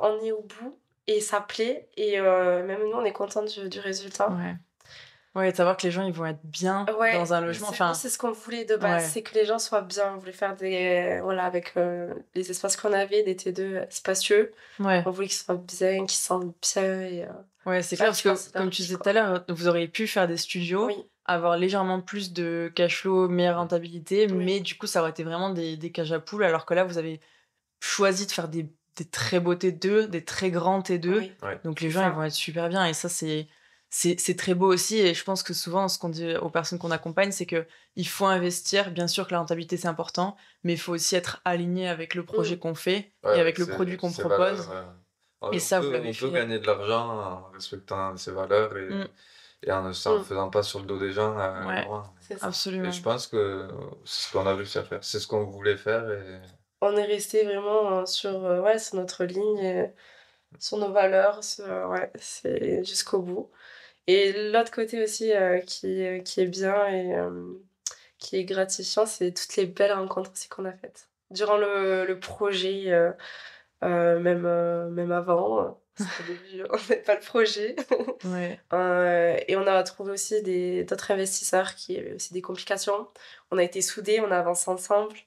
on est au bout et ça plaît. Et même nous, on est contents du résultat.
Ouais, de savoir que les gens ils vont être bien dans un logement.
C'est ce qu'on voulait de base, c'est que les gens soient bien. On voulait faire avec les espaces qu'on avait, des T2 spacieux. On voulait qu'ils soient bien, qu'ils sentent bien. Et,
c'est clair parce que, comme tu disais tout à l'heure, vous auriez pu faire des studios, avoir légèrement plus de cash flow, meilleure rentabilité, mais du coup, ça aurait été vraiment des cages à poules, alors que là, vous avez choisi de faire des très beaux T2, des très grands T2. Donc les gens, ils vont être super bien. Et ça, c'est très beau aussi, et je pense que souvent ce qu'on dit aux personnes qu'on accompagne, c'est que il faut investir. Bien sûr que la rentabilité c'est important, mais il faut aussi être aligné avec le projet qu'on fait et avec le produit qu'on propose.
Et ça, on peut gagner de l'argent en respectant ses valeurs et en ne s'en faisant pas sur le dos des gens.
Absolument.
Et je pense que c'est ce qu'on a réussi à faire, c'est ce qu'on voulait faire. Et...
on est resté vraiment sur notre ligne. sur nos valeurs, ouais, c'est jusqu'au bout. Et l'autre côté aussi qui est bien et qui est gratifiant, c'est toutes les belles rencontres aussi qu'on a faites. Durant le projet, même avant, parce qu'au début, on n'avait pas le projet.
Ouais.
Et on a trouvé aussi d'autres investisseurs qui avaient aussi des complications. On a été soudés, on a avancé ensemble.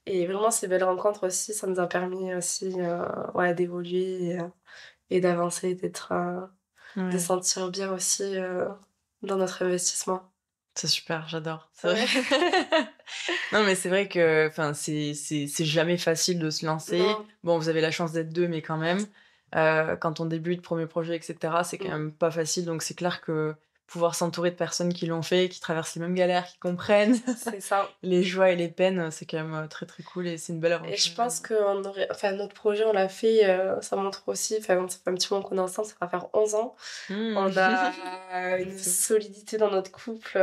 Et vraiment, ces belles rencontres aussi, ça nous a permis aussi ouais, d'évoluer et d'avancer, de sentir bien aussi dans notre investissement.
C'est super, j'adore. C'est vrai. Non, mais c'est vrai que c'est jamais facile de se lancer.
Non.
Bon, vous avez la chance d'être 2, mais quand même, quand on débute, premier projet, etc., c'est quand même pas facile. Donc, c'est clair que pouvoir s'entourer de personnes qui l'ont fait, qui traversent les mêmes galères, qui comprennent
C'est ça.
les joies et les peines, c'est quand même très très cool et c'est une belle aventure.
Et je pense que notre projet, on l'a fait, ça montre aussi, ça fait un petit moment qu'on est ensemble, ça va faire 11 ans. On a une solidité dans notre couple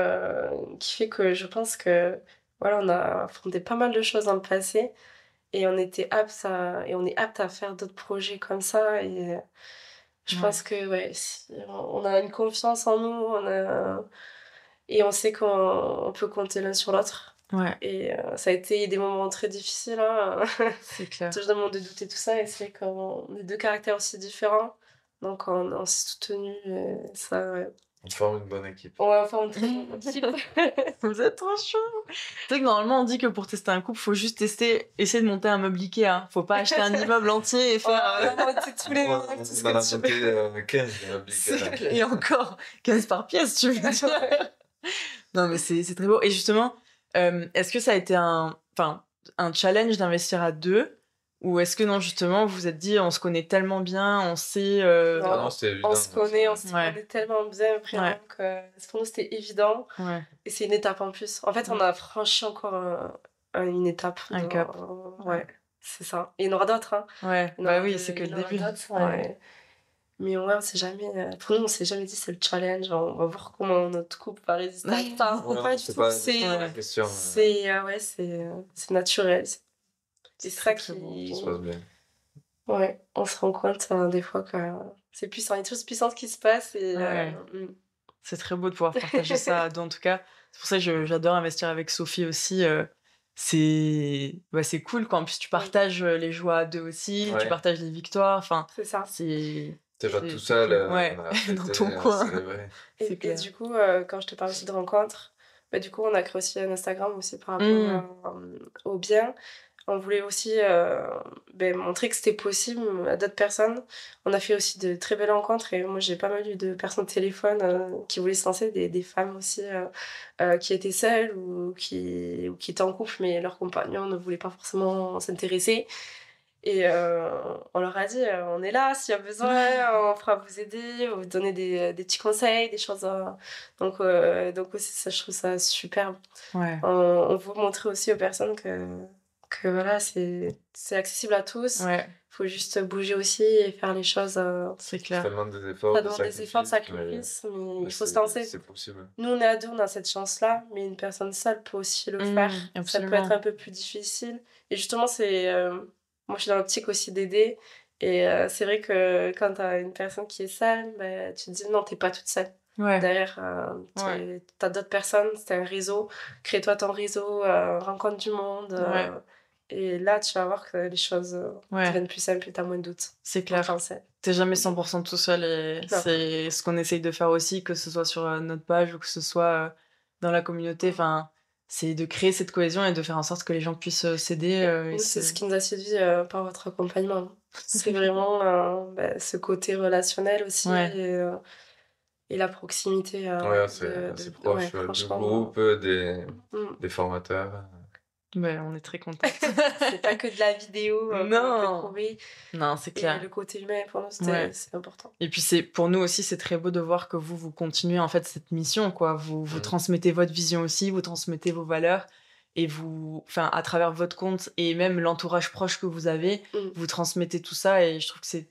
qui fait que je pense que voilà, on a affronté pas mal de choses dans le passé et on est apte à faire d'autres projets comme ça. Et je pense que ouais, on a une confiance en nous, et on sait qu'on peut compter l'un sur l'autre.
Ouais.
Et ça a été des moments très difficiles, hein.
C'est clair.
Toujours des moments de doute et tout ça, et c'est vrai qu'on est deux caractères aussi différents, donc on s'est soutenus, et ça, ouais.
On forme une bonne équipe.
Ouais, on forme une très bonne équipe.
Vous êtes trop chou. Tu sais que normalement, on dit que pour tester un couple, faut juste essayer de monter un meuble Ikea. Faut pas acheter un immeuble entier et faire...
monter tous les meubles, tout ce
On en a
que tu veux.
monté 15 Ikea.
Et encore, 15 par pièce, tu veux dire. Non, mais c'est très beau. Et justement, est-ce que ça a été un challenge d'investir à 2 ou est-ce que non, justement, vous vous êtes dit, on se connaît tellement bien, on sait...
Non, c'était évident.
On se connaît tellement bien, vraiment, que pour nous, c'était évident.
Ouais.
Et c'est une étape en plus. En fait, on a franchi encore une étape.
Un cap.
Ouais, c'est ça. Et il y en aura d'autres, hein.
Ouais, bah oui, c'est que le début.
Ouais. Mais ouais, on s'est jamais... Pour nous, on s'est jamais dit, c'est le challenge, on va voir comment notre couple va résister à ça. Pas du tout.
C'est la question.
C'est naturel. C'est ça
Ça se passe bien.
Ouais, on se rend compte des fois que c'est puissant. Il y a des choses puissantes qui se passent. Et,
c'est très beau de pouvoir partager ça à 2, en tout cas. C'est pour ça que j'adore investir avec Sophie aussi. C'est cool, quoi. En plus, tu partages les joies à 2 aussi, tu partages les victoires. Enfin,
c'est ça.
T'es pas tout seul
dans ton coin.
Et du coup, quand je te parle aussi de rencontres, du coup, on a créé aussi un Instagram aussi par rapport au bien. On voulait aussi montrer que c'était possible à d'autres personnes. On a fait aussi de très belles rencontres et moi j'ai pas mal eu de personnes au téléphone qui voulaient se lancer, des femmes aussi qui étaient seules ou qui étaient en couple mais leur compagnon ne voulait pas forcément s'intéresser. Et on leur a dit, on est là, s'il y a besoin, on pourra vous aider, vous donner des petits conseils, des choses. Donc aussi, ça, je trouve ça superbe.
Ouais.
On veut montrer aussi aux personnes que voilà, c'est accessible à tous.
Ouais.
Faut juste bouger aussi et faire les choses.
C'est clair.
Ça demande des efforts,
ça demande des efforts, de sacrifices, mais il faut se lancer.
C'est possible.
Nous, on est à 2, on a cette chance-là, mais une personne seule peut aussi le faire.
Absolument.
Ça peut être un peu plus difficile. Et justement, moi, je suis dans l'optique aussi d'aider. Et c'est vrai que quand t'as une personne qui est seule, tu te dis non, t'es pas toute seule.
Ouais.
Derrière, t'as d'autres personnes, c'est un réseau. Crée-toi ton réseau, rencontre du monde. Et là, tu vas voir que les choses deviennent plus simples et t'as moins de doutes.
C'est clair. T'es jamais 100% tout seul et c'est ce qu'on essaye de faire aussi, que ce soit sur notre page ou que ce soit dans la communauté. Enfin, c'est de créer cette cohésion et de faire en sorte que les gens puissent s'aider.
C'est ce qui nous a séduit par votre accompagnement. C'est vraiment ce côté relationnel aussi et la proximité.
C'est proche du groupe, des formateurs.
On est très contents.
C'est pas que de la vidéo.
Non, c'est clair.
Et le côté humain, pour nous, c'est important.
Et puis, pour nous aussi, c'est très beau de voir que vous continuez en fait cette mission, quoi. Vous transmettez votre vision aussi, vous transmettez vos valeurs. Et à travers votre compte et même l'entourage proche que vous avez, vous transmettez tout ça. Et je trouve que c'est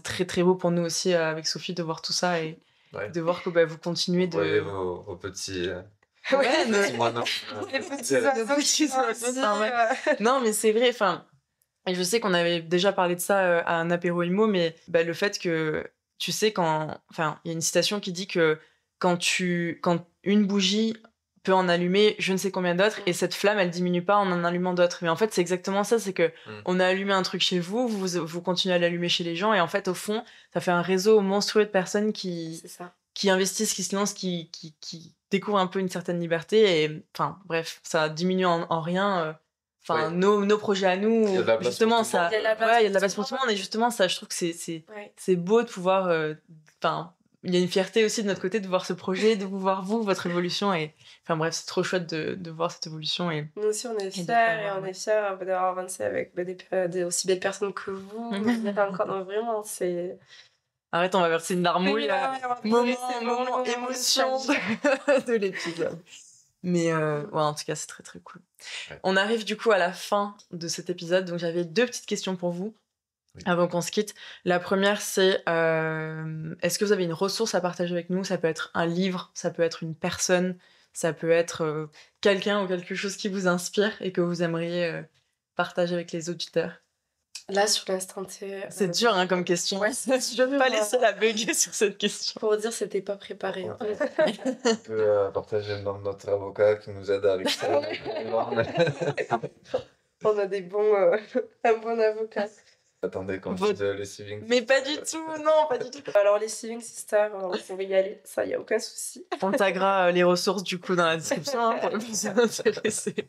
très, très beau pour nous aussi, avec Sophie, de voir tout ça et de voir que vous continuez de...
Vous voyez vos petits...
Non, mais c'est vrai, Et je sais qu'on avait déjà parlé de ça à un apéro IMO, mais le fait que, tu sais, enfin, il y a une citation qui dit que quand une bougie peut en allumer je ne sais combien d'autres, et cette flamme, elle diminue pas en allumant d'autres. Mais en fait, c'est exactement ça, c'est que on a allumé un truc chez vous, vous continuez à l'allumer chez les gens, et en fait, au fond, ça fait un réseau monstrueux de personnes qui investissent, qui se lancent, qui découvrent un peu une certaine liberté, et enfin, bref, ça diminue en rien... Enfin, nos projets à nous, justement, ça, il y a de la place pour tout le monde, et justement, ça, je trouve que c'est beau de pouvoir, il y a une fierté aussi de notre côté de voir ce projet, de vous voir votre évolution, et enfin bref, c'est trop chouette de voir cette évolution. Et
nous aussi, on est fiers, et on est fiers d'avoir avancé avec des aussi belles personnes que vous. Encore, vraiment, c'est...
Arrête, on va verser une larmouille, moment émotion de l'épisode. Mais en tout cas, c'est très très cool. Ouais. On arrive du coup à la fin de cet épisode, donc j'avais 2 petites questions pour vous avant qu'on se quitte. La première, c'est est-ce que vous avez une ressource à partager avec nous ? Ça peut être un livre, ça peut être une personne, ça peut être quelqu'un ou quelque chose qui vous inspire et que vous aimeriez partager avec les auditeurs.
Là, sur l'instant T...
C'est dur comme question. Ouais, je ne veux pas laisser la bugger sur cette question.
Pour dire, c'était pas préparé.
On peut partager le nom de notre avocat qui nous aide avec ça.
On a un bon avocat.
Attendez, quand tu dis les Saving
Mais pas du tout, non, pas du tout.
Alors, les Saving Sisters, on pourrait y aller, ça, il n'y a aucun souci.
On taguera les ressources, du coup, dans la description, pour les plus intéressés.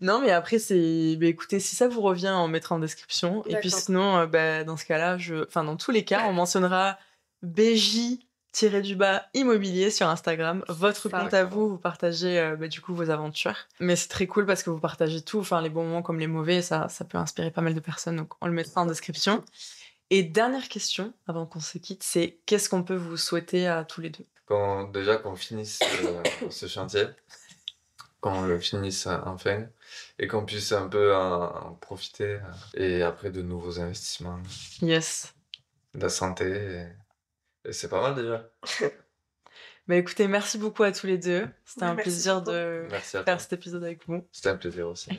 Non, mais après, écoutez, si ça vous revient, on mettra en description. D'accord. Et puis sinon, dans ce cas-là, dans tous les cas, on mentionnera BJ-immobilier sur Instagram. Votre compte à vous partagez du coup vos aventures. Mais c'est très cool parce que vous partagez tout, les bons moments comme les mauvais, ça peut inspirer pas mal de personnes, donc on le mettra en description. Et dernière question, avant qu'on se quitte, c'est qu'est-ce qu'on peut vous souhaiter à tous les deux ?
Qu'on finisse ce chantier, qu'on le finisse enfin, et qu'on puisse un peu en profiter, et après de nouveaux investissements.
Yes.
De la santé, et c'est pas mal déjà.
Écoutez, merci beaucoup à tous les deux. C'était un plaisir de faire cet épisode avec vous.
C'était un plaisir aussi.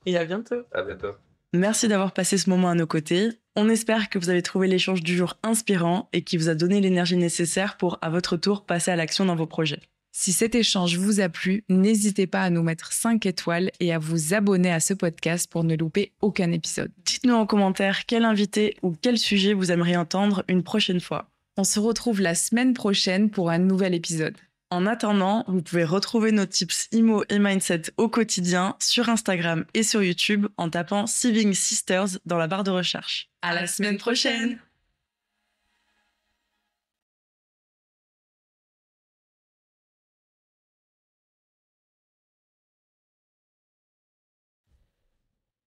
Et à bientôt.
À bientôt.
Merci d'avoir passé ce moment à nos côtés. On espère que vous avez trouvé l'échange du jour inspirant et qui vous a donné l'énergie nécessaire pour, à votre tour, passer à l'action dans vos projets. Si cet échange vous a plu, n'hésitez pas à nous mettre 5 étoiles et à vous abonner à ce podcast pour ne louper aucun épisode. Dites-nous en commentaire quel invité ou quel sujet vous aimeriez entendre une prochaine fois. On se retrouve la semaine prochaine pour un nouvel épisode. En attendant, vous pouvez retrouver nos tips IMO et Mindset au quotidien sur Instagram et sur YouTube en tapant Saving Sisters dans la barre de recherche. À la semaine prochaine!